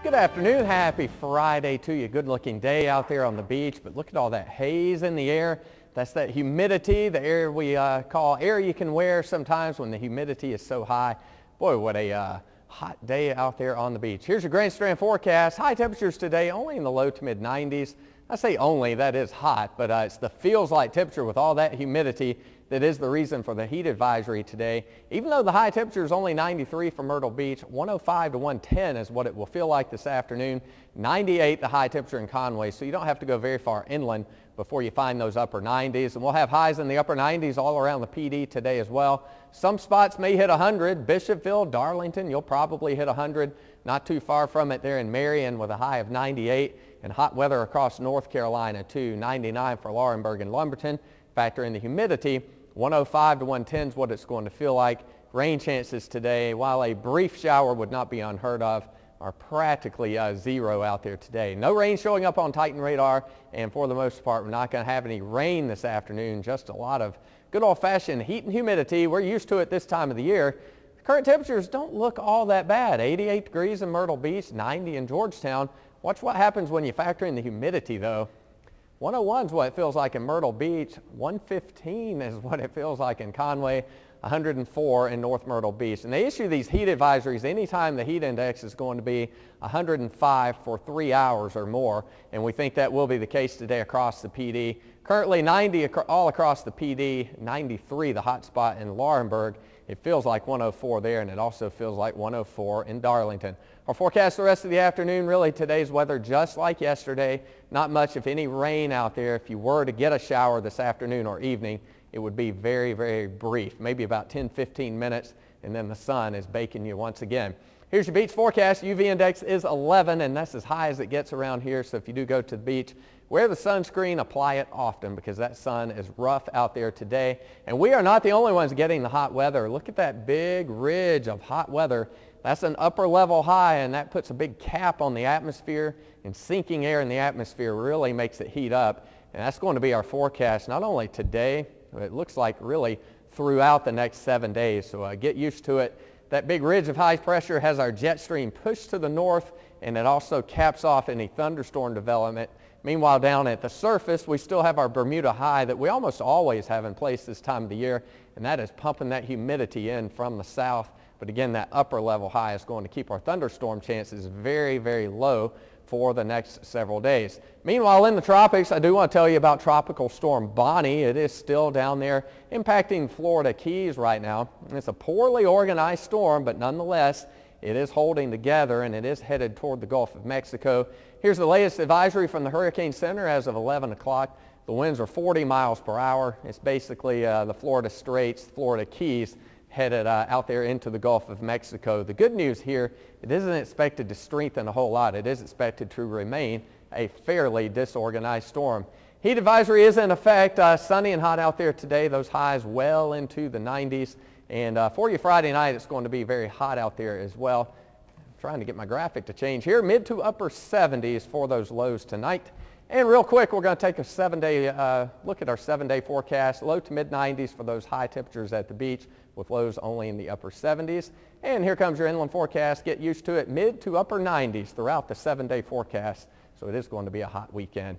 Good afternoon, happy Friday to you. Good looking day out there on the beach, but look at all that haze in the air. That's that humidity, the air we call air you can wear sometimes when the humidity is so high. Boy, what a hot day out there on the beach. Here's your Grand Strand forecast. High temperatures today only in the low to mid 90s. I say only, that is hot, but it's the feels like temperature with all that humidity that is the reason for the heat advisory today. Even though the high temperature is only 93 for Myrtle Beach, 105 to 110 is what it will feel like this afternoon. 98 the high temperature in Conway, so you don't have to go very far inland before you find those upper 90s. And we'll have highs in the upper 90s all around the PD today as well. Some spots may hit 100. Bishopville, Darlington, you'll probably hit 100. Not too far from it there in Marion with a high of 98. And hot weather across North Carolina too. 99 for Laurinburg and Lumberton. Factor in the humidity. 105 to 110 is what it's going to feel like. Rain chances today, while a brief shower would not be unheard of, are practically zero out there today. No rain showing up on Titan radar, and for the most part, we're not going to have any rain this afternoon. Just a lot of good old-fashioned heat and humidity. We're used to it this time of the year. The current temperatures don't look all that bad. 88 degrees in Myrtle Beach, 90 in Georgetown. Watch what happens when you factor in the humidity, though. 101 is what it feels like in Myrtle Beach. 115 is what it feels like in Conway. 104 in North Myrtle Beach. And they issue these heat advisories anytime the heat index is going to be 105 for 3 hours or more. And we think that will be the case today across the PD. Currently 90 all across the PD, 93 the hot spot in Laurinburg. It feels like 104 there, and it also feels like 104 in Darlington. Our forecast the rest of the afternoon, really today's weather just like yesterday. Not much, if any, rain out there. If you were to get a shower this afternoon or evening, it would be very, very brief, maybe about 10-15 minutes, and then the sun is baking you once again. Here's your beach forecast. UV index is 11, and that's as high as it gets around here. So if you do go to the beach, wear the sunscreen, apply it often because that sun is rough out there today. And we are not the only ones getting the hot weather. Look at that big ridge of hot weather. That's an upper level high, and that puts a big cap on the atmosphere, and sinking air in the atmosphere really makes it heat up. And that's going to be our forecast not only today, but it looks like really throughout the next 7 days. So get used to it. That big ridge of high pressure has our jet stream pushed to the north, and it also caps off any thunderstorm development. Meanwhile, down at the surface, we still have our Bermuda high that we almost always have in place this time of the year, and that is pumping that humidity in from the south. But again, that upper level high is going to keep our thunderstorm chances very, very low for the next several days. Meanwhile, in the tropics, I do want to tell you about Tropical Storm Bonnie. It is still down there impacting Florida Keys right now. It's a poorly organized storm, but nonetheless, it is holding together, and it is headed toward the Gulf of Mexico. Here's the latest advisory from the Hurricane Center as of 11 o'clock. The winds are 40 miles per hour. It's basically the Florida Straits, Florida Keys, headed out there into the Gulf of Mexico. The good news here, it isn't expected to strengthen a whole lot. It is expected to remain a fairly disorganized storm. Heat advisory is in effect. Sunny and hot out there today. Those highs well into the 90s. And for you Friday night, it's going to be very hot out there as well. I'm trying to get my graphic to change here. Mid to upper 70s for those lows tonight. And real quick, we're going to take a 7-day look at our 7-day forecast. Low to mid 90s for those high temperatures at the beach, with lows only in the upper 70s. And here comes your inland forecast. Get used to it. Mid to upper 90s throughout the 7-day forecast. So it is going to be a hot weekend.